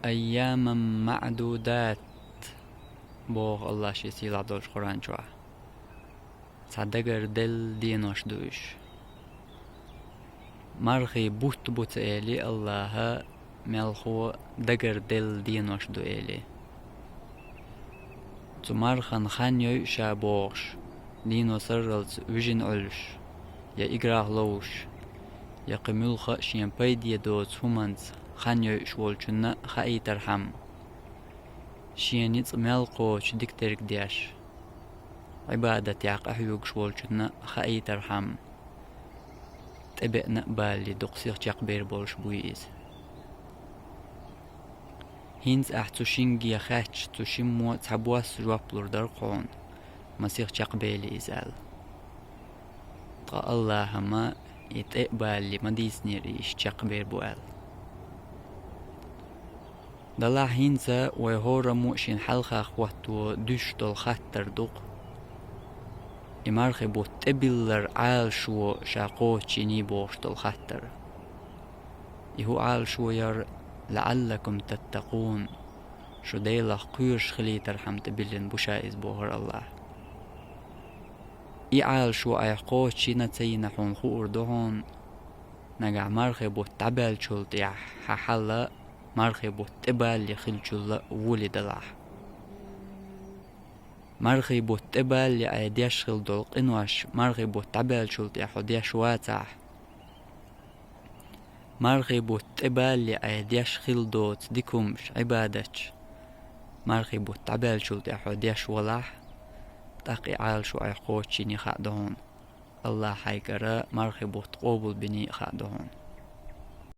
أياما معدودات بوغ الله شي سيلا دولش قرآن شوا صدقر دل دينوش دوش مرخي بوت إلي الله ملخو دقر دل دينوش دو إلي تمرخن خانيو شابوغش دينو سرلت وجن علش يا إقراغ لوش يا قملخ شين بيدي دوت همانت خانيو شوالچنا خاي ترحم شينيت ملقو شدكترك دياش عبادة ياق أحيوك شوالچنا خاي ترحم تبئنا بالي دقسيخ جاق بير بولش بويز هينز أحتو شينجي خاتش تشمو تحبواس جوابلور درقون مسيخ جاق بيلي إزال طا الله ما يتقبالي ما ديسني ريش جاق بير بوال دلا هينزا ويهورا موشين حلقا خواتو دوش دول خاتر دوق إمارخي بو تبلر عال شو شاقو تشيني بوش دول خاتر يهو عال شو ير لعلكم تتقون شو ديلا قيرش خلي ترحم تبلن بوشايز بوهر الله عال شو ايقو تشينا تسينا حون خور دهون نقع مارخي بو تبال شلت يا ححلا مارخي بو تبال يخل شل ولد الله مارخي بو تبال يعيديش خل دلق انواش مارخي بو تبال شلت يا حديش واتع مارخي بو تبال يعيديش خل دوت ديكمش عبادتش مارخي بو تبال شلت يا حديش ولاح تاقي عال شو ايقو تشيني خادهون الله حيكرا مارخي بو تقوبل بني خادهون